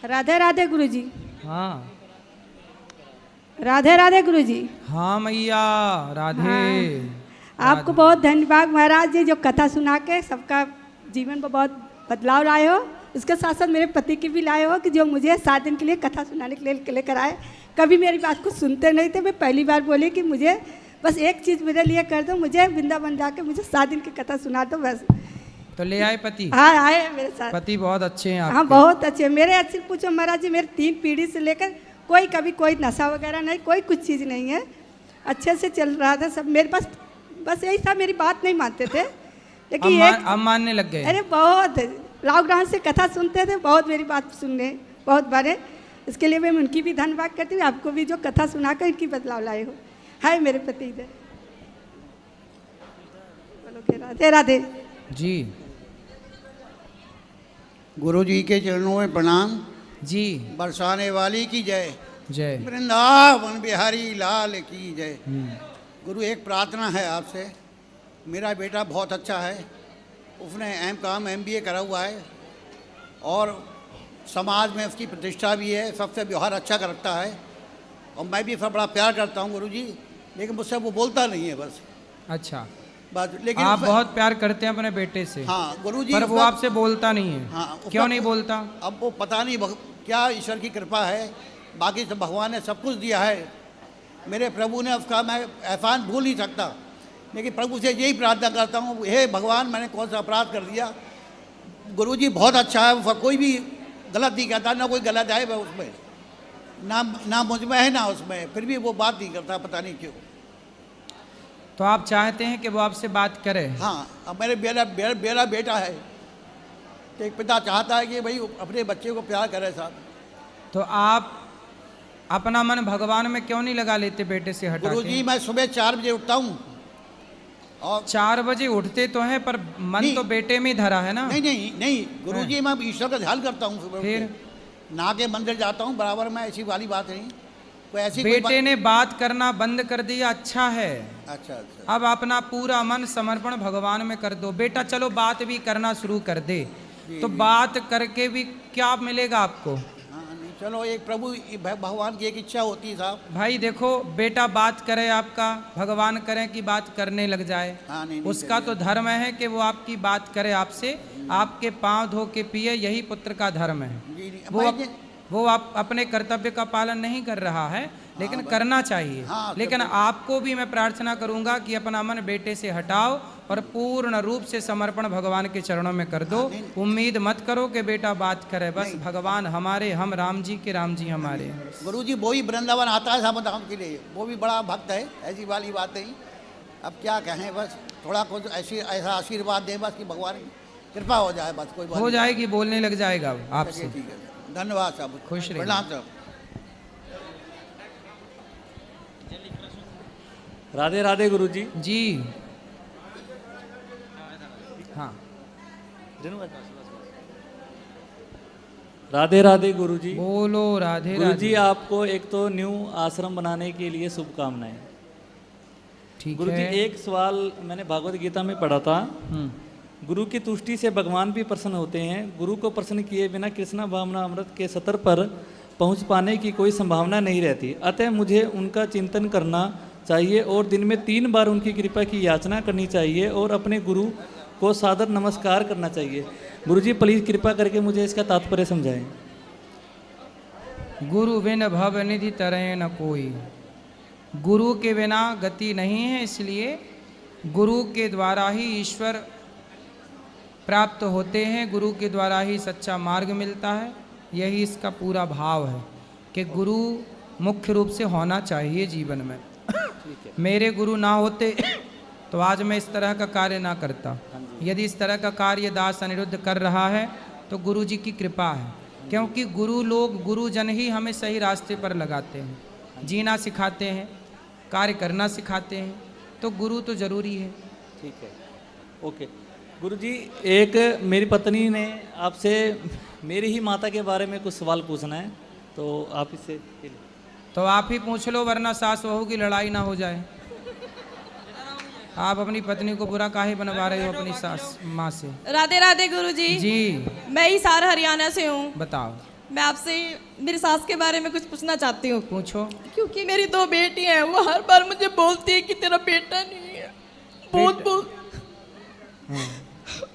राधे राधे गुरुजी। हाँ राधे राधे गुरुजी। हाँ मैया राधे। हाँ, आपको बहुत धन्यवाद महाराज जी, जो कथा सुना के सबका जीवन में बहुत बदलाव लाए हो। उसके साथ साथ मेरे पति की भी लाए हो कि जो मुझे 7 दिन के लिए कथा सुनाने के लिए लेकर आए। कभी मेरी बात को सुनते नहीं थे। मैं पहली बार बोली कि मुझे बस एक चीज़ मेरे लिए कर दो, मुझे वृंदावन जाके मुझे 7 दिन की कथा सुना दो बस। तो ले आए पति? हाँ आए मेरे साथ। पति बहुत अच्छे हैं आपके? हाँ बहुत अच्छे मेरे। अच्छे पूछो महाराज जी, मेरे 3 पीढ़ी से लेकर कोई कभी कोई नशा वगैरह नहीं, कोई कुछ चीज़ नहीं है। अच्छे से चल रहा था सब। मेरे पास बस यही था, मेरी बात नहीं मानते थे, लेकिन अब मानने लग गए? अरे बहुत लॉकडाउन से कथा सुनते थे, बहुत मेरी बात सुनने बहुत बारे। इसके लिए मैं उनकी भी धन्यवाद करती हूँ, आपको भी जो कथा सुनाकर इनकी बदलाव लाए हो। हाय मेरे पति इधर बोलो के राधे राधे जी। गुरु जी के चरणों में प्रणाम जी। बरसाने वाली की जय, जय। वृंदावन बिहारी लाल की जय। गुरु एक प्रार्थना है आपसे। मेरा बेटा बहुत अच्छा है, उसने MBA करा हुआ है और समाज में उसकी प्रतिष्ठा भी है, सबसे व्यवहार अच्छा करता है और मैं भी उसका बड़ा प्यार करता हूँ गुरु जी, लेकिन मुझसे वो बोलता नहीं है बस। अच्छा बस लेकिन आप बहुत प्यार करते हैं अपने बेटे से? हाँ गुरु जी, पर वो आपसे बोलता नहीं है। हाँ, क्यों नहीं बोलता? अब वो पता नहीं क्या ईश्वर की कृपा है, बाकी सब भगवान ने सब कुछ दिया है। मेरे प्रभु ने उसका मैं एहसान भूल नहीं सकता, लेकिन प्रभु से यही प्रार्थना करता हूँ, हे भगवान मैंने कौन सा अपराध कर दिया। गुरु जी बहुत अच्छा है, उसका कोई भी गलत नहीं कहता, ना कोई गलत है उसमें, ना मुझ में है ना उसमें, फिर भी वो बात नहीं करता, पता नहीं क्यों। तो आप चाहते हैं कि वो आपसे बात करे? हाँ, अब मेरे बेरा बेटा है, तो एक पिता चाहता है कि भाई अपने बच्चे को प्यार करे साहब। तो आप अपना मन भगवान में क्यों नहीं लगा लेते बेटे से हटा के? गुरु जी मैं सुबह 4 बजे उठता हूँ और 4 बजे उठते तो हैं, पर मन तो बेटे में ही धरा है ना? नहीं गुरु जी मैं ईश्वर का ध्यान करता हूँ सुबह। फिर नहा के मंदिर जाता हूँ बराबर में, ऐसी वाली बात नहीं कोई ऐसी। बेटे ने बात करना बंद कर दिया, अच्छा है। अच्छा अच्छा। अब अपना पूरा मन समर्पण भगवान में कर दो। बेटा चलो बात भी करना शुरू कर दे, तो बात करके भी क्या मिलेगा आपको? हाँ नहीं चलो, एक प्रभु भगवान की एक इच्छा होती है साहब। भाई देखो, बेटा बात करे आपका, भगवान करें कि बात करने लग जाए। हाँ, नहीं, उसका तो धर्म है कि वो आपकी बात करे आपसे, आपके पांव धो के पिए, यही पुत्र का धर्म है। वो आप अपने कर्तव्य का पालन नहीं कर रहा है, लेकिन करना चाहिए। लेकिन आपको भी मैं प्रार्थना करूंगा कि अपना मन बेटे से हटाओ और पूर्ण रूप से समर्पण भगवान के चरणों में कर दो। उम्मीद मत करो कि बेटा बात करे, बस भगवान हमारे, हम राम जी के राम जी हमारे। गुरु जी वो ही वृंदावन आता है साहब के लिए, वो भी बड़ा भक्त है, ऐसी वाली बात नहीं। अब क्या कहें, बस थोड़ा कुछ ऐसा आशीर्वाद दें बस कि भगवान की कृपा हो जाए, बस कोई बात हो जाएगी, बोलने लग जाएगा आपसे। ठीक है, धन्यवाद साहब, खुश रहिए। प्रणाम साहब। राधे राधे गुरु जी। जी हाँ। राधे राधे गुरु जी। बोलो राधे गुरु राधे। जी आपको एक तो न्यू आश्रम बनाने के लिए शुभकामनाएं। ठीक गुरु जी है। एक सवाल मैंने भागवत गीता में पढ़ा था, गुरु की तुष्टि से भगवान भी प्रसन्न होते हैं। गुरु को प्रसन्न किए बिना कृष्णा भावना अमृत के सतर पर पहुंच पाने की कोई संभावना नहीं रहती। अतः मुझे उनका चिंतन करना चाहिए और दिन में 3 बार उनकी कृपा की याचना करनी चाहिए और अपने गुरु को सादर नमस्कार करना चाहिए। गुरु जी प्लीज़ कृपा करके मुझे इसका तात्पर्य समझाएं। गुरु बिन भव निधि तरह न कोई, गुरु के बिना गति नहीं है, इसलिए गुरु के द्वारा ही ईश्वर प्राप्त होते हैं, गुरु के द्वारा ही सच्चा मार्ग मिलता है। यही इसका पूरा भाव है कि गुरु मुख्य रूप से होना चाहिए जीवन में। मेरे गुरु ना होते तो आज मैं इस तरह का कार्य ना करता। यदि इस तरह का कार्य दास अनिरुद्ध कर रहा है तो गुरु जी की कृपा है, क्योंकि गुरुजन ही हमें सही रास्ते पर लगाते हैं, जीना सिखाते हैं, कार्य करना सिखाते हैं, तो गुरु तो जरूरी है। ठीक है, ओके। गुरु जी एक मेरी पत्नी ने आपसे मेरी ही माता के बारे में कुछ सवाल पूछना है, तो आप इससे तो आप ही पूछ लो, वरना सास बहू की लड़ाई ना हो जाए। आप अपनी पत्नी को बुरा काहे बनवा रहे हो अपनी सास माँ से? राधे राधे गुरुजी। जी मैं ही सार हरियाणा से हूँ। बताओ। मैं आपसे मेरी सास के बारे में कुछ पूछना चाहती हूँ, पूछो। क्योंकि मेरी 2 बेटियां हैं, वो हर बार मुझे बोलती है कि तेरा बेटा नहीं है। बहुत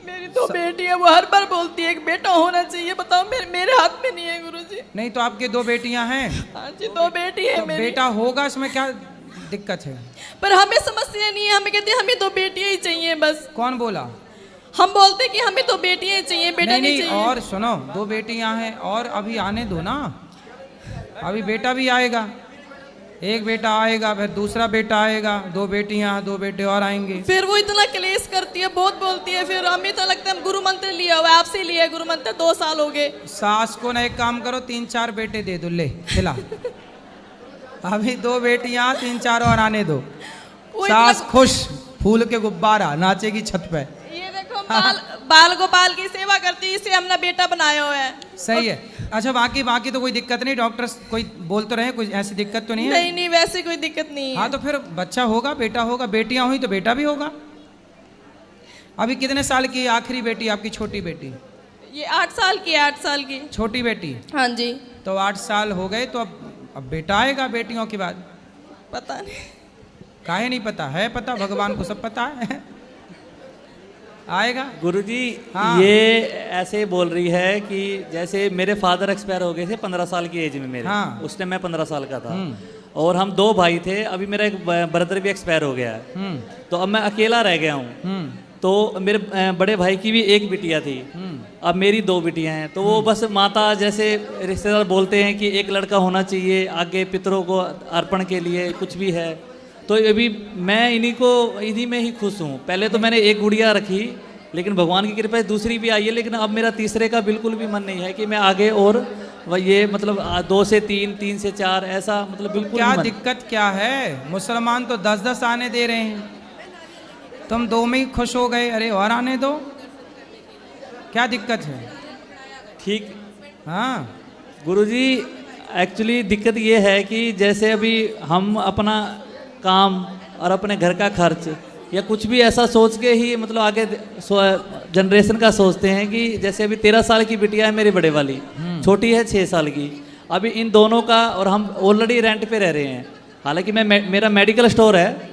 मेरी 2 बेटी है, वो हर बार बोलती है एक बेटा होना चाहिए। बताओ मेरे हाथ में नहीं है गुरुजी। नहीं तो आपके 2 बेटियां हैं? हाँ जी, 2 बेटी है तो मेरी। बेटा होगा, इसमें क्या दिक्कत है? पर हमें समस्या नहीं है, हमें कहते हैं हमें 2 बेटियां ही चाहिए बस। कौन बोला? हम बोलते कि हमें 2 बेटियां ही चाहिए, बेटा नहीं चाहिए। और सुनो, 2 बेटियां हैं और अभी आने दो ना, अभी बेटा भी आएगा। एक बेटा आएगा, फिर दूसरा बेटा आएगा, 2 बेटियां, 2 बेटे और आएंगे। फिर वो इतना क्लेश करती है, बहुत बोलती है। फिर हमें तो लगता है हम गुरु मंत्र लिया हुआ है, आपसे लिया है गुरु मंत्र, 2 साल हो गए। सास को ना एक काम करो, 3-4 बेटे दे दो, ले खिला। अभी 2 बेटियां, 3-4 और आने दो। सास खुश, फूल के गुब्बारा, नाचेगी छत पे। ये देखो बाल गोपाल की सेवा करती है, इसे हमने बेटा बनाया हुआ है। सही है। अच्छा, बाकी तो कोई दिक्कत नहीं? डॉक्टर कोई बोल तो रहे, कोई ऐसी दिक्कत तो नहीं है? नहीं, वैसे कोई दिक्कत नहीं है। हाँ, तो फिर बच्चा होगा, बेटा होगा। बेटियां हुई तो बेटा भी होगा। अभी कितने साल की है आखिरी बेटी आपकी, छोटी बेटी? ये 8 साल की है, 8 साल की छोटी बेटी। हाँ जी। तो 8 साल हो गए, तो अब बेटा आएगा बेटियों के बाद। पता नहीं, काहे नहीं पता है? पता, भगवान को सब पता है। आएगा गुरुजी। हाँ। ये ऐसे बोल रही है कि जैसे मेरे फादर एक्सपायर हो गए थे 15 साल की एज में मेरे। हाँ। उस टाइम मैं 15 साल का था और हम 2 भाई थे। अभी मेरा एक ब्रदर भी एक्सपायर हो गया है, तो अब मैं अकेला रह गया हूँ। तो मेरे बड़े भाई की भी एक बिटिया थी, अब मेरी 2 बिटियां हैं। तो वो बस माता, जैसे रिश्तेदार बोलते हैं कि एक लड़का होना चाहिए आगे पितरों को अर्पण के लिए, कुछ भी है। तो अभी मैं इन्हीं में ही खुश हूँ। पहले तो मैंने एक गुड़िया रखी, लेकिन भगवान की कृपा से दूसरी भी आई है, लेकिन अब मेरा तीसरे का बिल्कुल भी मन नहीं है कि मैं आगे और ये मतलब 2 से 3, 3 से 4 ऐसा, मतलब बिल्कुल क्या दिक्कत क्या है? मुसलमान तो 10-10 आने दे रहे हैं, तुम 2 में ही खुश हो गए। अरे और आने दो, क्या दिक्कत है? ठीक। हाँ गुरुजी, एक्चुअली दिक्कत ये है कि जैसे अभी हम अपना काम और अपने घर का खर्च या कुछ भी ऐसा सोच के ही मतलब आगे जनरेशन का सोचते हैं कि जैसे अभी 13 साल की बिटिया है मेरी बड़े वाली, छोटी है 6 साल की। अभी इन दोनों का, और हम ऑलरेडी रेंट पे रह रहे हैं। हालांकि मेरा मेडिकल स्टोर है,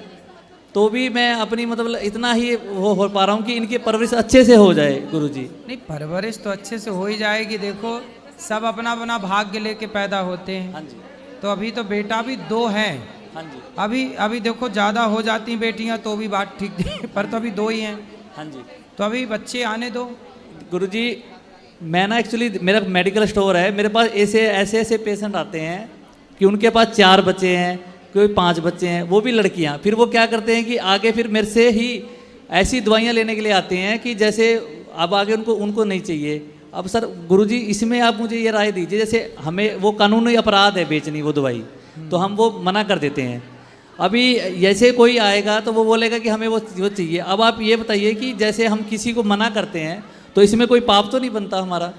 तो भी मैं अपनी मतलब इतना ही वो हो पा रहा हूँ कि इनकी परवरिश अच्छे से हो जाए गुरुजी। नहीं, परवरिश तो अच्छे से हो ही जाएगी। देखो, सब अपना अपना भाग्य लेके पैदा होते हैं। हाँ जी। तो अभी तो बेटा भी 2 हैं। हाँ जी। अभी देखो, ज़्यादा हो जाती बेटियां तो भी बात ठीक थी, पर तो अभी 2 ही हैं। हाँ जी। तो अभी बच्चे आने दो। गुरुजी, मैं ना एक्चुअली मेरा मेडिकल स्टोर है, मेरे पास ऐसे पेशेंट आते हैं कि उनके पास 4 बच्चे हैं, कोई 5 बच्चे हैं, वो भी लड़कियां। फिर वो क्या करते हैं कि आगे फिर मेरे से ही ऐसी दवाइयाँ लेने के लिए आते हैं कि जैसे अब आगे उनको नहीं चाहिए। अब सर गुरुजी, इसमें आप मुझे ये राय दीजिए, जैसे हमें वो कानूनी अपराध है बेचनी वो दवाई, तो हम वो मना कर देते हैं। अभी जैसे कोई आएगा तो वो बोलेगा कि हमें वो चाहिए। अब आप ये बताइए कि जैसे हम किसी को मना करते हैं तो इसमें कोई पाप तो नहीं बनता हमारा?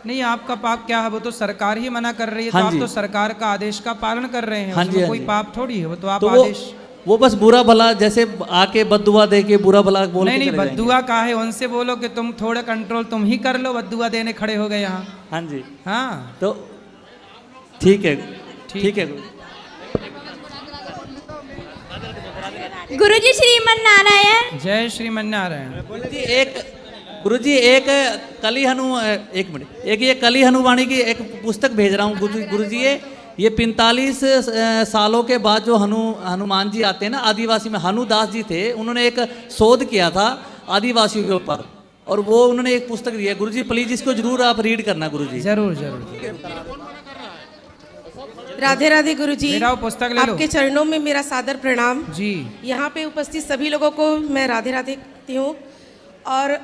नहीं, आपका पाप क्या है? वो तो सरकार ही मना कर रही है। हाँ तो आप जी। तो सरकार का आदेश का पालन कर रहे हैं। हाँ जी, उसमें हाँ कोई जी। पाप थोड़ी है, वो तो आप तो आदेश। वो बस बुरा भला जैसे आके बद्दुआ दे के बुरा भला बोल के नहीं, चले बद्दुआ का है, उनसे बोलो कि तुम थोड़ा कंट्रोल तुम ही कर लो, बद्दुआ देने खड़े हो गए यहाँ। जाएंगे। हाँ जी। हाँ, तो ठीक है, ठीक है। गुरुजी श्रीमन नारायण। जय श्रीमन्नारायण। गुरुजी एक कली हनुवाणी की एक पुस्तक भेज रहा हूँ गुरुजी। ये 45 सालों के बाद जो हनुमान जी आते हैं ना, आदिवासी में हनुदास जी थे, उन्होंने एक शोध किया था आदिवासियों के ऊपर, और वो उन्होंने एक पुस्तक दी है। गुरुजी प्लीज इसको जरूर आप रीड करना गुरुजी। जरूर जरूर। राधे राधे गुरुजी, बेटा वो पुस्तक ले लो। आपके चरणों में मेरा सादर प्रणाम जी। यहाँ पे उपस्थित सभी लोगों को मैं राधे राधे कहती हूँ। और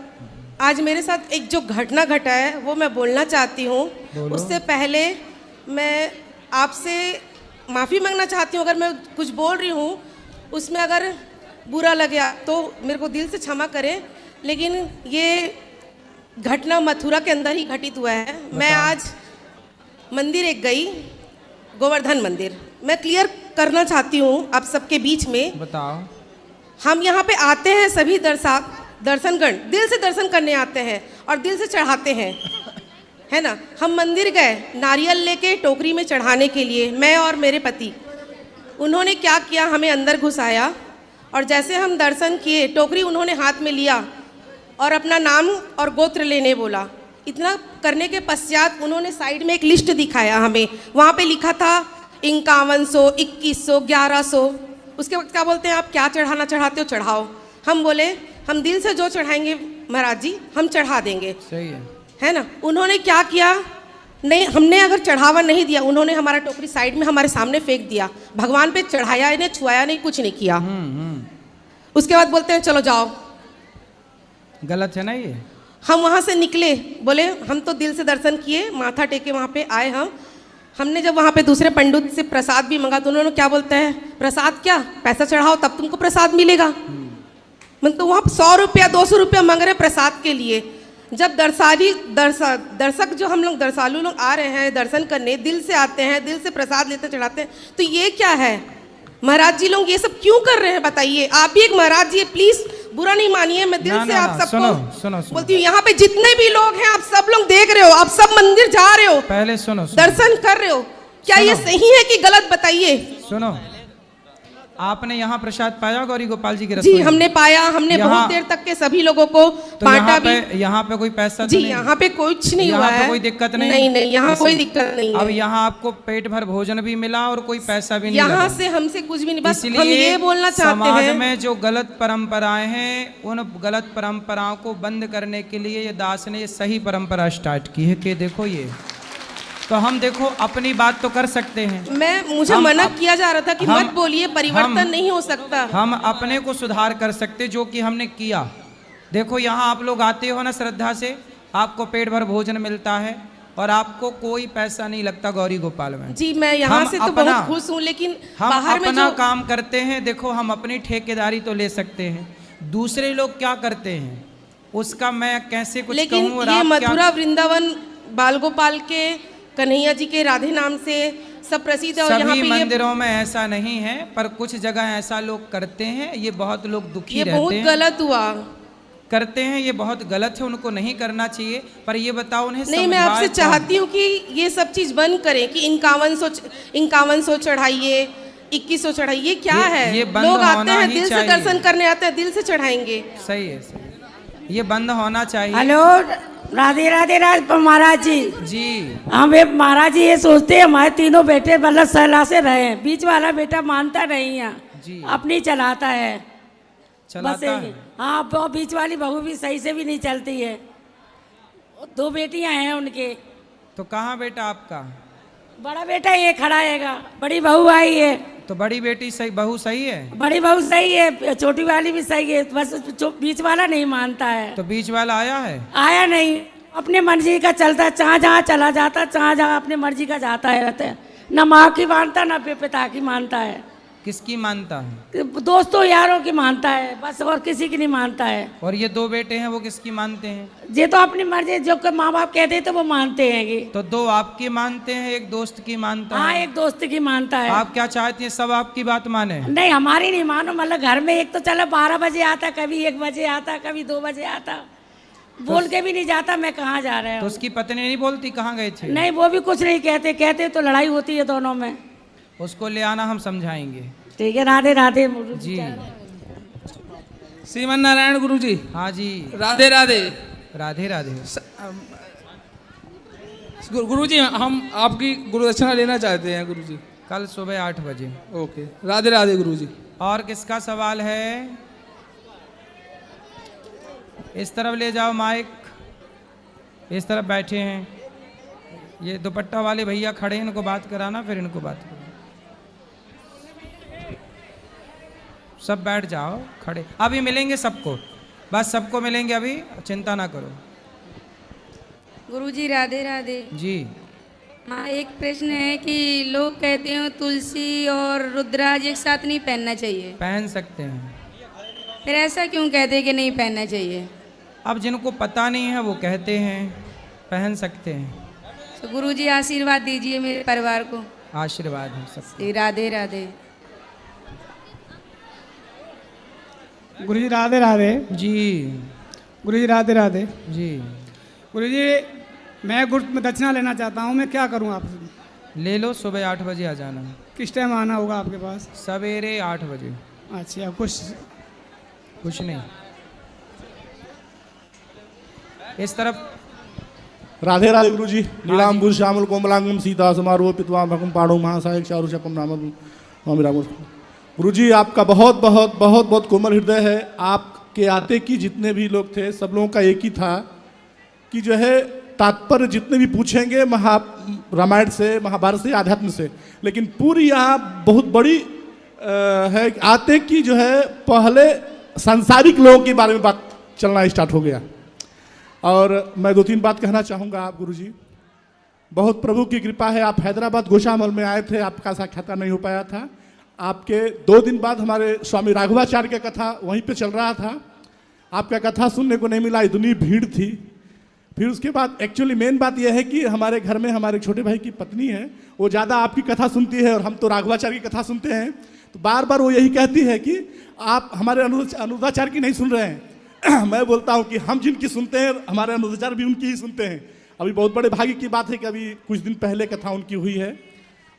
आज मेरे साथ एक जो घटना घटा है वो मैं बोलना चाहती हूँ। उससे पहले मैं आपसे माफ़ी मांगना चाहती हूँ, अगर मैं कुछ बोल रही हूँ उसमें अगर बुरा लगे तो मेरे को दिल से क्षमा करें। लेकिन ये घटना मथुरा के अंदर ही घटित हुआ है। मैं आज मंदिर एक गई, गोवर्धन मंदिर। मैं क्लियर करना चाहती हूँ आप सबके बीच में। बताओ। हम यहाँ पे आते हैं सभी दर्शनगण, दिल से दर्शन करने आते हैं और दिल से चढ़ाते हैं। है ना। हम मंदिर गए नारियल लेके टोकरी में चढ़ाने के लिए, मैं और मेरे पति। उन्होंने क्या किया, हमें अंदर घुसाया और जैसे हम दर्शन किए, टोकरी उन्होंने हाथ में लिया और अपना नाम और गोत्र लेने बोला। इतना करने के पश्चात उन्होंने साइड में एक लिस्ट दिखाया हमें, वहाँ पे लिखा था 5100, 2100, 1100। उसके वक्त क्या बोलते हैं, आप क्या चढ़ाना चाहते हो चढ़ाओ। हम बोले हम दिल से जो चढ़ाएंगे महाराज जी हम चढ़ा देंगे, सही है ना। उन्होंने क्या किया, नहीं, हमने अगर चढ़ावा नहीं दिया, उन्होंने हमारा टोकरी साइड में हमारे सामने फेंक दिया। भगवान पे चढ़ाया इन्हें, छुआया नहीं, कुछ नहीं किया। उसके बाद बोलते हैं चलो जाओ। गलत है ना ये। हम वहाँ से निकले, बोले हम तो दिल से दर्शन किए, माथा टेके वहाँ पे आए। हमने जब वहाँ पे दूसरे पंडित से प्रसाद भी मंगा तो उन्होंने क्या बोलते हैं, प्रसाद क्या, पैसा चढ़ाओ तब तुमको प्रसाद मिलेगा। मतलब तो वहाँ 100 रुपया 200 रुपया मांग रहे प्रसाद के लिए। जब दर्शक जो हम लोग दर्शालु लोग आ रहे हैं दर्शन करने, दिल से आते हैं, दिल से प्रसाद लेते चढ़ाते हैं, तो ये क्या है महाराज जी लोग ये सब क्यों कर रहे हैं बताइए। आप भी एक महाराज जी, प्लीज बुरा नहीं मानिए, मैं दिल से आप सबको बोलती हूँ। यहाँ पे जितने भी लोग हैं आप सब लोग देख रहे हो, आप सब मंदिर जा रहे हो, पहले सुनो, दर्शन कर रहे हो, क्या ये सही है कि गलत बताइए। सुनो, आपने यहाँ प्रसाद पाया गौरी गोपाल जी के जी हमने पाया, हमने बहुत देर तक के सभी लोगों को बांटा भी। यहाँ पे कोई पैसा जी यहाँ पे कुछ नहीं हुआ है, कोई दिक्कत नहीं, नहीं यहाँ कोई दिक्कत नहीं है। अब यहाँ आपको पेट भर भोजन भी मिला और कोई पैसा भी नहीं यहाँ से हमसे कुछ भी नहीं, बस हम ये बोलना चाहते हैं समाज में जो गलत परंपराएं हैं उन गलत परंपराओं को बंद करने के लिए ये दास ने ये सही परंपरा स्टार्ट की है कि देखो ये तो हम देखो अपनी बात तो कर सकते हैं। मुझे मना किया जा रहा था कि मत बोलिए, परिवर्तन नहीं हो सकता। हम अपने को सुधार कर सकते जो कि हमने किया। देखो यहाँ आप लोग आते हो ना श्रद्धा से, आपको पेट भर भोजन मिलता है और आपको कोई पैसा नहीं लगता गौरी गोपाल में। जी मैं यहाँ से तो बहुत खुश हूँ, लेकिन हम बाहर अपना में जो काम करते हैं, देखो हम अपनी ठेकेदारी तो ले सकते हैं, दूसरे लोग क्या करते हैं उसका मैं कैसे कुछ लेकिन कहूँ। ये मथुरा वृंदावन बाल गोपाल के कन्हैया जी के राधे नाम से सब प्रसिद्ध है। और यहाँ पे मंदिरों में ऐसा नहीं है, पर कुछ जगह ऐसा लोग करते हैं, ये बहुत लोग दुखी रहते हैं। ये बहुत गलत हुआ, करते हैं, ये बहुत गलत है, उनको नहीं करना चाहिए। पर ये बताओ उन्हें नहीं, मैं आपसे चाहती हूँ कि ये सब चीज बंद करें कि 5100 चढ़ाइए, 2100 चढ़ाइए, क्या है। लोग आते हैं दिल से दर्शन करने आते हैं, दिल से चढ़ाएंगे। सही है, सही, ये बंद होना चाहिए। हेलो, राधे राधे राज महाराज जी। जी हम महाराज जी ये सोचते हैं हमारे तीनों बेटे मतलब सलाह से रहे, बीच वाला बेटा मानता नहीं है, अपनी चलाता है, चलाता है। हाँ, बीच वाली बहू भी सही से भी नहीं चलती है, 2 बेटियां हैं उनके। तो कहाँ बेटा आपका? बड़ा बेटा ये खड़ा हैगा, बड़ी बहू आई है। तो बड़ी बेटी सही, बहू सही है, बड़ी बहू सही है, छोटी वाली भी सही है, बस बीच वाला नहीं मानता है। तो बीच वाला आया है? आया नहीं, अपने मर्जी का चलता है, जहाँ जहाँ चला जाता, जहाँ जहाँ अपने मर्जी का जाता है, रहता है, न माँ की मानता न पिता की मानता है। किसकी मानता है? दोस्तों यारों की मानता है बस, और किसी की नहीं मानता है। और ये 2 बेटे हैं वो किसकी मानते हैं? ये तो अपनी मर्जी, जो माँ बाप कहते हैं तो वो मानते हैं। तो 2 आपकी मानते हैं, एक दोस्त की मानता है। हाँ, एक दोस्त की मानता है। आप क्या चाहती हैं, सब आपकी बात माने? नहीं, हमारी नहीं मानो, मतलब घर में एक तो चलो 12 बजे आता, कभी 1 बजे आता, कभी 2 बजे आता, बोल के भी नहीं जाता मैं कहाँ जा रहा हूँ। तो उसकी पत्नी नहीं बोलती कहाँ गए थे? नहीं, वो भी कुछ नहीं कहते तो लड़ाई होती है दोनों में। उसको ले आना, हम समझाएंगे। ठीक है, राधे राधे जी। श्रीमन नारायण गुरु जी। हाँ जी, राधे राधे। राधे राधे। गुरु जी हम आपकी गुरुदक्षिणा लेना चाहते हैं गुरु जी। कल सुबह 8 बजे। ओके, राधे राधे गुरु जी। और किसका सवाल है? इस तरफ ले जाओ माइक, इस तरफ बैठे हैं ये दुपट्टा वाले भैया खड़े हैं, इनको बात कराना, फिर इनको बात करो। सब बैठ जाओ खड़े, अभी मिलेंगे सबको, बस सबको मिलेंगे अभी, चिंता ना करो। गुरुजी राधे राधे जी। हाँ, एक प्रश्न है कि लोग कहते हैं तुलसी और रुद्राज एक साथ नहीं पहनना चाहिए। पहन सकते हैं। फिर ऐसा क्यों कहते हैं कि नहीं पहनना चाहिए? अब जिनको पता नहीं है वो कहते हैं, पहन सकते हैं। तो गुरुजी आशीर्वाद दीजिए मेरे परिवार को। आशीर्वाद है सबको। राधे राधे। गुरुजी राधे राधे। जी। गुरुजी राधे राधे। जी। गुरुजी मैं गुरु दक्षिणा लेना चाहता हूँ, मैं क्या करूँ आपसे? ले लो, सुबह 8 बजे आ जाना। किस टाइम आना होगा आपके पास? सवेरे 8 बजे। अच्छा, कुछ नहीं, इस तरफ। राधे राधे गुरु जी। नीलांबुज श्यामल कोमलांगम सीता समारोह पितवा भकुम पाणो महासायक चारु शपम नाम स्वामी राम। गुरु जी आपका बहुत बहुत बहुत बहुत कोमल हृदय है। आपके आते की जितने भी लोग थे सब लोगों का एक ही था कि जो है तात्पर्य जितने भी पूछेंगे रामायण से, महाभारत से, आध्यात्म से, लेकिन पूरी यहाँ बहुत बड़ी है आते की जो है पहले सांसारिक लोगों के बारे में बात चलना स्टार्ट हो गया। और मैं 2-3 बात कहना चाहूँगा। आप गुरुजी बहुत प्रभु की कृपा है, आप हैदराबाद गोशामल में आए थे, आपका साक्षात्कार नहीं हो पाया था। आपके 2 दिन बाद हमारे स्वामी राघवाचार्य का कथा वहीं पे चल रहा था, आपका कथा सुनने को नहीं मिला, इतनी भीड़ थी। फिर उसके बाद एक्चुअली मेन बात यह है कि हमारे घर में हमारे छोटे भाई की पत्नी है, वो ज़्यादा आपकी कथा सुनती है और हम तो राघवाचार्य की कथा सुनते हैं, तो बार बार वो यही कहती है कि आप हमारे अनुराचार्य की नहीं सुन रहे हैं। मैं बोलता हूँ कि हम जिनकी सुनते हैं हमारे अनुराचार्य भी उनकी ही सुनते हैं। अभी बहुत बड़े भाग्य की बात है कि अभी कुछ दिन पहले कथा उनकी हुई है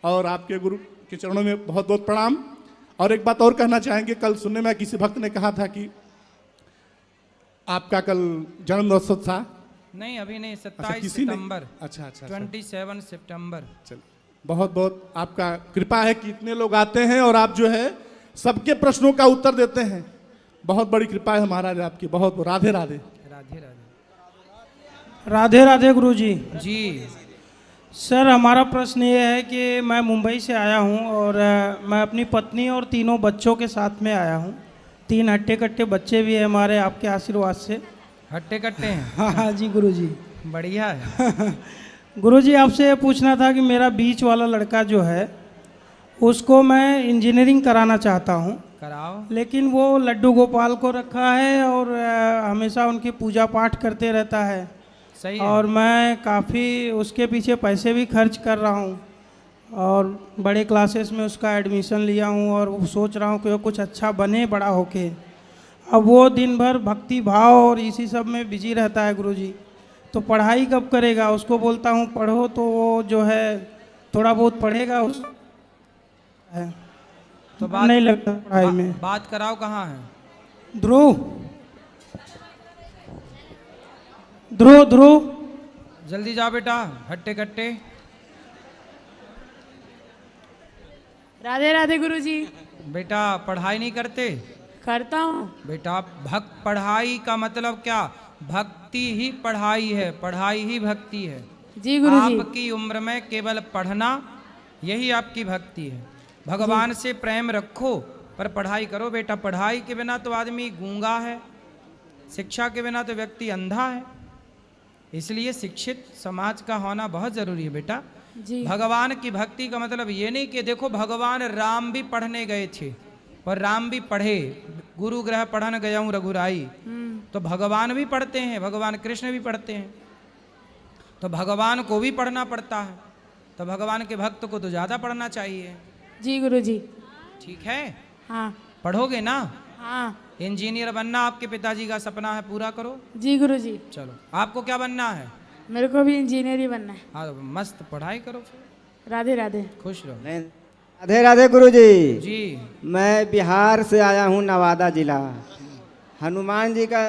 और आपके गुरु के चरणों में बहुत बहुत प्रणाम। और एक बात और कहना चाहेंगे, कल सुनने में किसी भक्त ने कहा था कि आपका कल जन्मोत्सव था। नहीं, अभी नहीं, 27 सितंबर। अच्छा 27 सितंबर। चलो, बहुत बहुत आपका कृपा है कि इतने लोग आते हैं और आप जो है सबके प्रश्नों का उत्तर देते हैं। बहुत बड़ी कृपा है महाराज आपकी। बहुत राधे राधे। राधे राधे। राधे राधे गुरु जी। जी सर, हमारा प्रश्न ये है कि मैं मुंबई से आया हूँ और मैं अपनी पत्नी और 3 बच्चों के साथ में आया हूँ। 3 हट्टे कट्टे बच्चे भी हैं हमारे आपके आशीर्वाद से। हट्टे कट्टे हैं? हाँ जी गुरु जी। बढ़िया है। गुरु जी आपसे ये पूछना था कि मेरा बीच वाला लड़का जो है उसको मैं इंजीनियरिंग कराना चाहता हूँ। कराओ। लेकिन वो लड्डू गोपाल को रखा है और हमेशा उनकी पूजा पाठ करते रहता है। सही है। और मैं काफ़ी उसके पीछे पैसे भी खर्च कर रहा हूँ और बड़े क्लासेस में उसका एडमिशन लिया हूँ और वो सोच रहा हूँ कि वो कुछ अच्छा बने बड़ा होके। अब वो दिन भर भक्ति भाव और इसी सब में बिजी रहता है गुरुजी, तो पढ़ाई कब करेगा? उसको बोलता हूँ पढ़ो तो वो जो है थोड़ा बहुत पढ़ेगा, उस तो बात नहीं लगता पढ़ाई में। बात कराओ। कहाँ है? ध्रुव जल्दी जाओ बेटा। हट्टे कट्टे। राधे राधे गुरुजी। बेटा पढ़ाई नहीं करते? करता हूँ बेटा। पढ़ाई का मतलब क्या? भक्ति ही पढ़ाई है, पढ़ाई ही भक्ति है। जी गुरुजी। आपकी उम्र में केवल पढ़ना यही आपकी भक्ति है। भगवान से प्रेम रखो पर पढ़ाई करो बेटा। पढ़ाई के बिना तो आदमी गूंगा है, शिक्षा के बिना तो व्यक्ति अंधा है। इसलिए शिक्षित समाज का होना बहुत जरूरी है बेटा। जी। भगवान की भक्ति का मतलब ये नहीं कि देखो भगवान राम भी पढ़ने गए थे और राम भी पढ़े, गुरु ग्रह पढ़न गया हूँ रघुराई, तो भगवान भी पढ़ते हैं, भगवान कृष्ण भी पढ़ते हैं, तो भगवान को भी पढ़ना पड़ता है। तो भगवान के भक्त को तो ज़्यादा पढ़ना चाहिए। जी गुरुजी। ठीक है? हाँ। पढ़ोगे ना? हाँ। इंजीनियर बनना आपके पिताजी का सपना है, पूरा करो। जी गुरुजी। चलो, आपको क्या बनना है? मेरे को भी इंजीनियर ही बनना है। हाँ, मस्त पढ़ाई करो फिर। राधे राधे। खुश रहो। राधे राधे गुरुजी। जी। मैं बिहार से आया हूँ, नवादा जिला। हनुमान जी का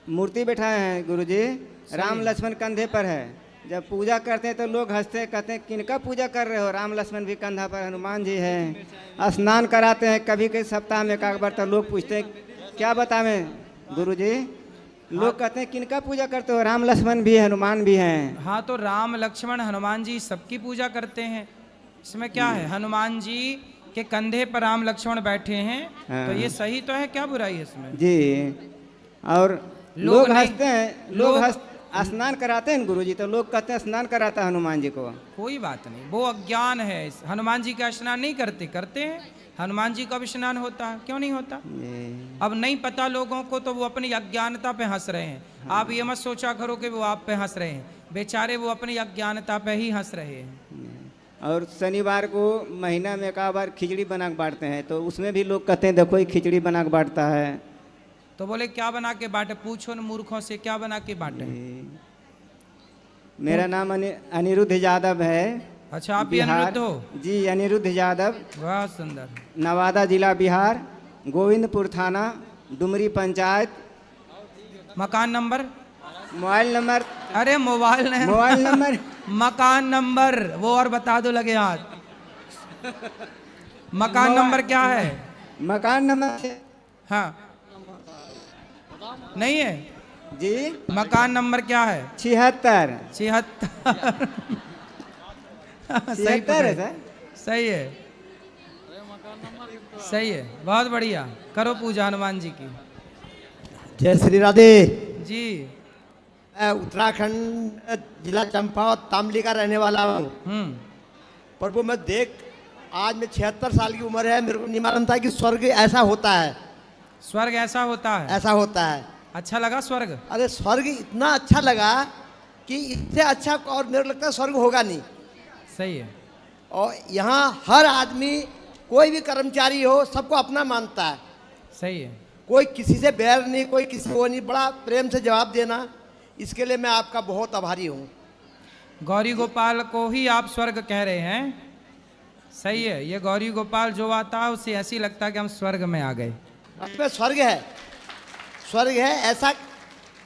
मूर्ति बैठाए हैं गुरुजी, राम लक्ष्मण कंधे पर है। जब पूजा करते हैं तो लोग हंसते हैं, कहते हैं किनका पूजा कर रहे हो? राम लक्ष्मण भी कंधा पर, हनुमान जी हैं। स्नान कराते हैं कभी कभी सप्ताह में एक बार, तो लोग पूछते हैं क्या बतावें गुरुजी? लोग कहते हैं किनका पूजा करते हो? राम लक्ष्मण भी है, हनुमान भी हैं। हाँ, तो राम लक्ष्मण हनुमान जी सबकी पूजा करते हैं, इसमें क्या है? हनुमान जी के कंधे पर राम लक्ष्मण बैठे हैं, तो ये सही तो है, क्या बुराई है इसमें? जी। और लोग हंसते हैं, लोग स्नान कराते हैं गुरुजी, तो लोग कहते हैं स्नान कराता है हनुमान जी को। कोई बात नहीं, वो अज्ञान है। हनुमान जी का स्नान नहीं करते? करते हैं। हनुमान जी का भी स्नान होता है, क्यों नहीं होता? अब नहीं पता लोगों को तो वो अपनी अज्ञानता पे हंस रहे हैं। हाँ। आप ये मत सोचा करो कि वो आप पे हंस रहे हैं, बेचारे वो अपनी अज्ञानता पे ही हंस रहे हैं। और शनिवार को महीना में एक बार खिचड़ी बना के बांटते हैं, तो उसमें भी लोग कहते हैं देखो ये खिचड़ी बना के बांटता है। तो बोले क्या बना के बांटे? पूछो न मूर्खों से, क्या बना के बांटे? मेरा नाम अनिरुद्ध यादव है। अच्छा, आप भी बिहार। अनिरुद्ध हो? जी, अनिरुद्ध यादव। वाह, सुंदर। नवादा जिला बिहार, गोविंदपुर थाना, डुमरी पंचायत। मकान नंबर? Mobile number? अरे मोबाइल नहीं, मोबाइल नंबर। मकान नंबर वो और बता दो, लगे हाथ। मकान नंबर क्या है? मकान नंबर? हाँ, नहीं है जी। मकान नंबर क्या है? 76। 76। सही 76 है पकड़े। सर। सही है, सही है, बहुत बढ़िया। करो पूजा हनुमान जी की। जय श्री राधे जी। मैं उत्तराखंड जिला चंपावत तामली का रहने वाला हूँ। प्रभु मैं आज में 76 साल की उम्र है, मेरे को नहीं मालूम था कि स्वर्ग ऐसा होता है। स्वर्ग ऐसा होता है? ऐसा होता है। अच्छा लगा स्वर्ग? अरे स्वर्ग इतना अच्छा लगा कि इससे अच्छा और मेरे को लगता है स्वर्ग होगा नहीं। सही है। और यहाँ हर आदमी, कोई भी कर्मचारी हो, सबको अपना मानता है। सही है। कोई किसी से बैर नहीं, कोई किसी को नहीं, बड़ा प्रेम से जवाब देना, इसके लिए मैं आपका बहुत आभारी हूँ। गौरी गोपाल को ही आप स्वर्ग कह रहे हैं? सही है। ये गौरी गोपाल जो आता है उसे ऐसी लगता है कि हम स्वर्ग में आ गए। इसमें स्वर्ग है, स्वर्ग है। ऐसा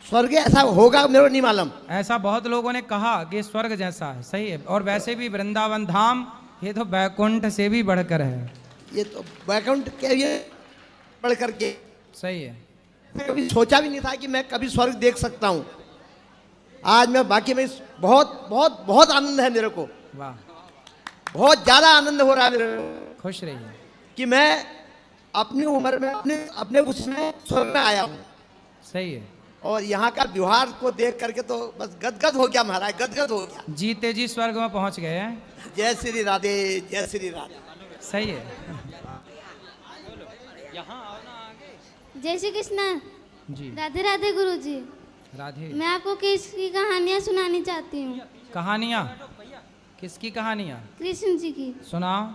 स्वर्ग ऐसा होगा मेरे को नहीं मालूम। ऐसा बहुत लोगों ने कहा कि स्वर्ग जैसा है। सही है। और वैसे भी वृंदावन धाम ये तो बैकुंठ से भी बढ़कर है। ये तो बैकुंठ के लिए बढ़ करके। सही है। कभी सोचा भी नहीं था कि मैं कभी स्वर्ग देख सकता हूँ। आज मैं बाकी में बहुत बहुत बहुत आनंद है मेरे को। वाह, बहुत ज़्यादा आनंद हो रहा है मेरे को। खुश रहिए कि मैं अपनी उम्र में अपने उसमें स्वर्ग में आया हूँ। सही है। और यहाँ का व्यवहार को देख करके तो बस गदगद हो गया महाराज, गदगद हो गया। जीते जी स्वर्ग में पहुंच गए हैं। जय श्री राधे, जय श्री राधे। सही है। जय श्री कृष्ण। जी। राधे राधे गुरु जी। राधे। मैं आपको किसकी कहानियाँ सुनानी चाहती हूँ। कहानियाँ? किसकी कहानियाँ? कृष्ण जी की। सुनाओ।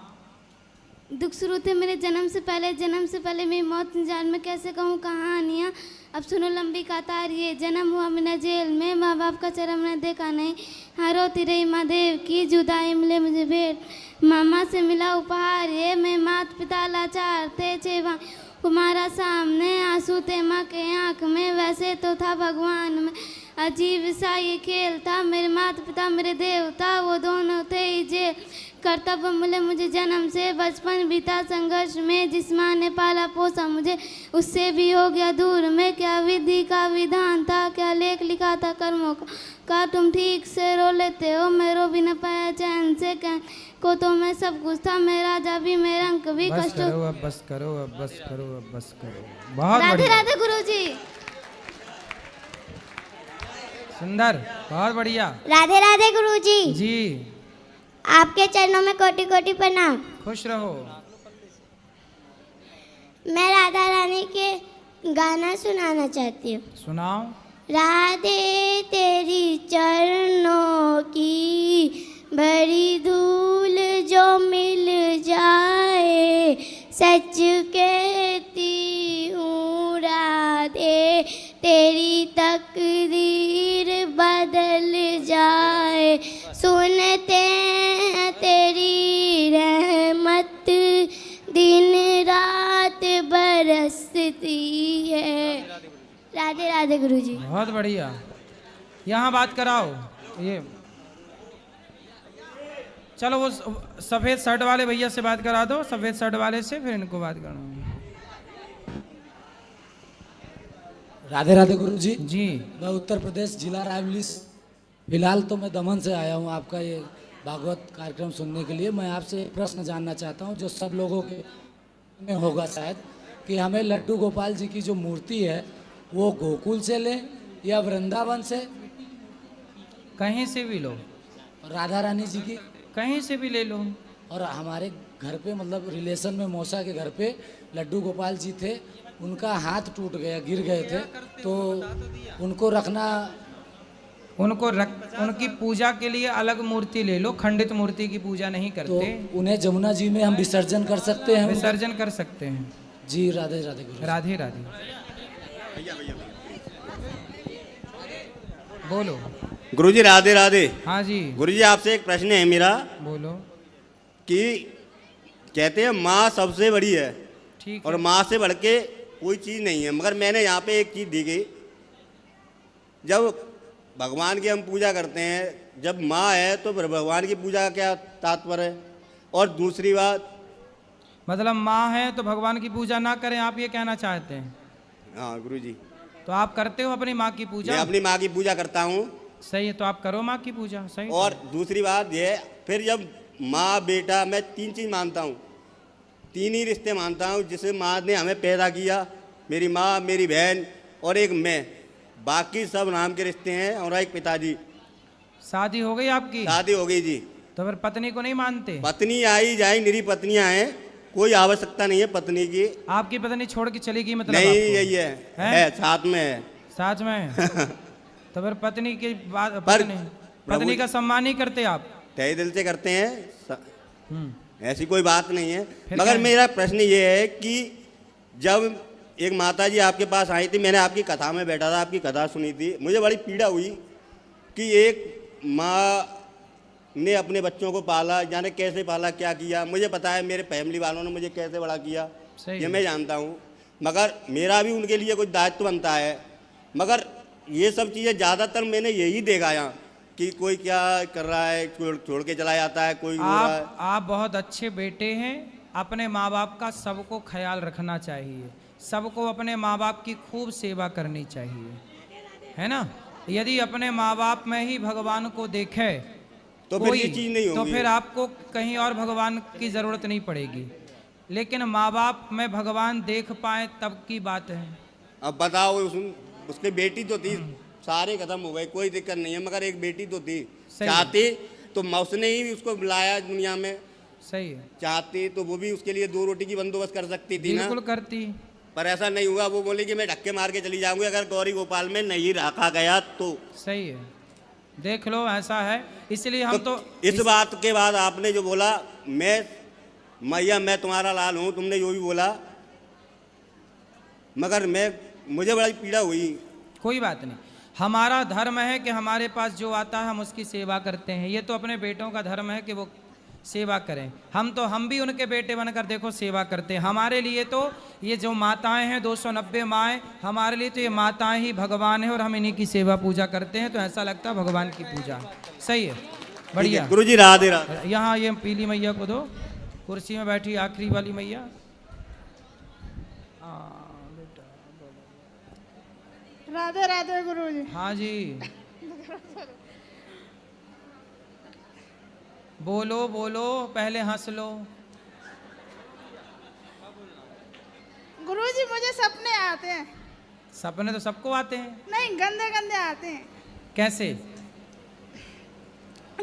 दुख शुरू थे मेरे जन्म से पहले मेरी मौत जान में कैसे कहूँ कहानियाँ। अब सुनो लंबी कतार ये, जन्म हुआ मैंने जेल में, माँ बाप का चरम ने देखा नहीं, हाँ रोती रही महादेव की जुदाई, मिले मुझे भेंट मामा से मिला उपहार ये, मैं माता पिता लाचार थे, चेवा तुम्हारा सामने आंसू थे माँ के आँख में, वैसे तो था भगवान में अजीब सा ये खेल था, मेरे माता पिता मेरे देवता वो दोनों थे ही जेल, कर्तव्य मिले मुझे जन्म से, बचपन बीता संघर्ष में, जिस माँ ने पाला पोसा मुझे उससे भी हो गया दूर में, क्या विधि का विधान था, क्या लेख लिखा था कर्मों का तुम ठीक से रो लेते हो, मैं रो भी न पाया चैन से, कह को तो मैं सब कुछ था, मैं राजा भी मैं रंक भी कष्ट। बस करो अब बस करो अब बस करो। बहुत राधे बढ़िया। राधे गुरुजी। सुंदर, बहुत बढ़िया। राधे राधे गुरुजी। जी। आपके चरणों में कोटि कोटि प्रणाम। खुश रहो। मैं राधा रानी के गाना सुनाना चाहती हूँ। सुनाओ। राधे तेरी चरणों की बड़ी धूल जो मिल जाए, सच कहती हूँ राधे तेरी तकदीर बदल जाए, सुनते हैं तेरी रहमत दिन रात बरसती है। राधे राधे गुरुजी। बहुत बढ़िया। यहाँ बात कराओ। ये चलो वो सफ़ेद शर्ट वाले भैया से बात करा दो, सफ़ेद शर्ट वाले से, फिर इनको बात करना। राधे राधे गुरुजी। जी। मैं उत्तर प्रदेश जिला रायबरेली, फिलहाल तो मैं दमन से आया हूँ आपका ये भागवत कार्यक्रम सुनने के लिए। मैं आपसे एक प्रश्न जानना चाहता हूँ जो सब लोगों के में होगा शायद, कि हमें लड्डू गोपाल जी की जो मूर्ति है वो गोकुल से लें या वृंदावन से? कहीं से भी लो। राधा रानी जी की कहीं से भी ले लो। और हमारे घर पे मतलब रिलेशन में मौसा के घर पे लड्डू गोपाल जी थे, उनका हाथ टूट गया, गिर गए थे, तो उनको रखना, उनकी पूजा के लिए अलग मूर्ति ले लो, खंडित मूर्ति की पूजा नहीं करते। तो उन्हें जमुना जी में हम विसर्जन कर सकते हैं? विसर्जन कर सकते हैं जी। राधे राधे गुरु। राधे राधे। बोलो। गुरुजी राधे राधे। हाँ जी। गुरुजी आपसे एक प्रश्न है मेरा बोलो। कि कहते हैं माँ सबसे बड़ी है, ठीक और है। माँ से बढ़ के कोई चीज़ नहीं है, मगर मैंने यहाँ पे एक चीज़ देखी, जब भगवान की हम पूजा करते हैं, जब माँ है तो भगवान की पूजा का क्या तात्पर्य है? और दूसरी बात, मतलब माँ है तो भगवान की पूजा ना करें, आप ये कहना चाहते हैं? हाँ गुरुजी। तो आप करते हो अपनी माँ की पूजा? मैं अपनी माँ की पूजा करता हूँ। सही है, तो आप करो माँ की पूजा। सही। और दूसरी बात ये, फिर जब माँ बेटा, मैं 3 चीज़ मानता हूँ, 3 ही रिश्ते मानता हूँ जिसे माँ ने हमें पैदा किया, मेरी माँ, मेरी बहन और एक मैं, बाकी सब नाम के रिश्ते हैं, और एक पिताजी। शादी हो गई आपकी? शादी हो गई जी। तो फिर पत्नी को नहीं मानते? पत्नी आई जाए, मेरी पत्नियां हैं, कोई आवश्यकता नहीं है पत्नी की। आपकी पत्नी छोड़ के चली गई मतलब? नहीं, आपको? यही है, साथ में है। साथ में है। तो फिर पत्नी की बात, पत्नी का सम्मान नहीं करते आप? तहे दिल से करते हैं, ऐसी कोई बात नहीं है। फिर मगर क्या? मेरा प्रश्न ये है कि जब एक माता जी आपके पास आई थी, मैंने आपकी कथा में बैठा था, आपकी कथा सुनी थी, मुझे बड़ी पीड़ा हुई कि एक माँ ने अपने बच्चों को पाला, जाने कैसे पाला, क्या किया, मुझे पता है, मेरे फैमिली वालों ने मुझे कैसे बड़ा किया, ये मैं जानता हूँ, मगर मेरा भी उनके लिए कुछ दायित्व बनता है। मगर ये सब चीज़ें ज़्यादातर मैंने यही देखा यहाँ कि कोई क्या कर रहा है, छोड़ के चला जाता है, कोई हो रहा है। आप बहुत अच्छे बेटे हैं। अपने माँ बाप का सबको ख्याल रखना चाहिए, सबको अपने माँ बाप की खूब सेवा करनी चाहिए, है ना? यदि अपने माँ बाप में ही भगवान को देखे तो फिर ये चीज़ नहीं होगी। तो फिर आपको कहीं और भगवान की ज़रूरत नहीं पड़ेगी। लेकिन माँ बाप में भगवान देख पाए तब की बात है। अब बताओ, उसकी बेटी तो थी, सारे खत्म हो गए, कोई दिक्कत नहीं है, मगर एक बेटी तो थी, चाहती तो उसने ही उसको बुलाया दुनिया में। सही है। चाहती तो वो भी उसके लिए 2 रोटी की बंदोबस्त कर सकती थी ना? बिल्कुल करती, पर ऐसा नहीं हुआ। वो बोली कि मैं धक्के मार के चली जाऊंगी अगर गौरी गोपाल में नहीं रखा गया तो। सही है, देख लो ऐसा है। इसलिए हम तो इस बात के बाद आपने जो बोला, मैं मैया मैं तुम्हारा लाल हूँ, तुमने जो भी बोला, मगर मुझे बड़ी पीड़ा हुई। कोई बात नहीं, हमारा धर्म है कि हमारे पास जो आता है हम उसकी सेवा करते हैं। ये तो अपने बेटों का धर्म है कि वो सेवा करें। हम भी उनके बेटे बनकर देखो सेवा करते हैं। हमारे लिए तो ये जो माताएं हैं, 290 माएँ, हमारे लिए तो ये माताएं ही भगवान है, और हम इन्हीं की सेवा पूजा करते हैं, तो ऐसा लगता है भगवान की पूजा। सही है, बढ़िया। गुरुजी राधे राधे। यहाँ ये पीली मैया को दो, कुर्सी में बैठी आखिरी वाली मैया। राधे राधे गुरुजी। हाँ जी, बोलो बोलो, पहले हंस लो। गुरुजी मुझे सपने आते हैं। सपने तो सबको आते हैं। नहीं, गंदे गंदे आते हैं। कैसे?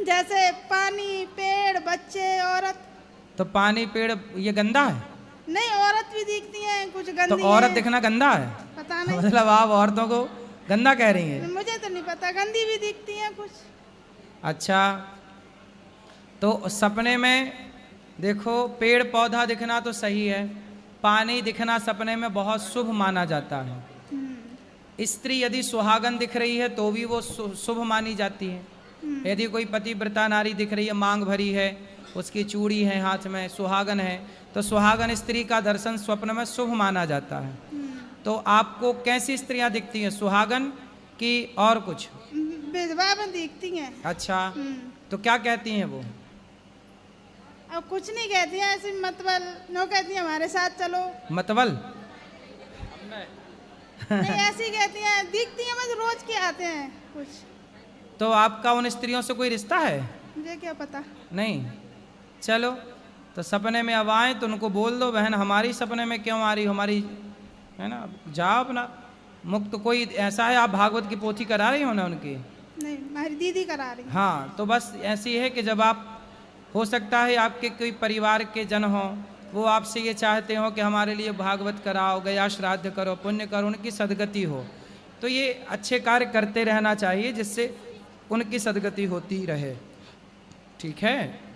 जैसे पानी, पेड़, बच्चे, औरत। तो पानी, पेड़ ये गंदा है? नहीं, औरत भी दिखती हैं, कुछ गंदी तो औरत हैं। दिखना गंदा है? पता नहीं। मतलब आप औरतों को गंदा कह रही हैं? मुझे तो नहीं पता, गंदी भी दिखती हैं कुछ। अच्छा, तो सपने में देखो, पेड़ पौधा दिखना तो सही है, पानी दिखना सपने में बहुत शुभ माना जाता है। स्त्री यदि सुहागन दिख रही है तो भी वो शुभ मानी जाती है। यदि कोई पतिव्रता नारी दिख रही है, मांग भरी है, उसकी चूड़ी है हाथ में, सुहागन है, तो सुहागन स्त्री का दर्शन स्वप्न में शुभ माना जाता है। तो आपको कैसी स्त्रियां दिखती हैं, सुहागन की और कुछ? विधवा में दिखती हैं। अच्छा, तो क्या कहती हैं वो? अब कुछ नहीं कहती हैं, ऐसे मतबल नो कहती हैं हमारे साथ चलो। मतबल? नहीं, ऐसी कहती हैं, दिखती हैं, बस रोज के आते हैं कुछ। तो आपका उन स्त्रियों से कोई रिश्ता है? मुझे क्या पता। नहीं, चलो, तो सपने में अब आए तो उनको बोल दो, बहन हमारी सपने में क्यों आ रही हो, हमारी, है ना, जाओ अपना मुक्त। कोई ऐसा है, आप भागवत की पोथी करा रही हो ना उनकी? नहीं, हमारी दीदी करा रही। हाँ, तो बस ऐसी है कि जब आप, हो सकता है आपके कोई परिवार के जन हो, वो आपसे ये चाहते हो कि हमारे लिए भागवत कराओ, गया श्राद्ध करो, पुण्य करो, उनकी सदगति हो। तो ये अच्छे कार्य करते रहना चाहिए जिससे उनकी सदगति होती रहे। ठीक है,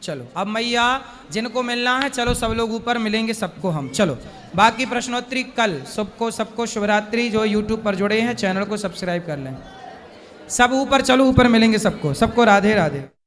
चलो अब मैया जिनको मिलना है, चलो सब लोग ऊपर मिलेंगे सबको हम। चलो बाकी प्रश्नोत्तरी कल। सबको शिवरात्रि। जो यूट्यूब पर जुड़े हैं चैनल को सब्सक्राइब कर लें। सब ऊपर चलो, ऊपर मिलेंगे सबको। सबको राधे राधे।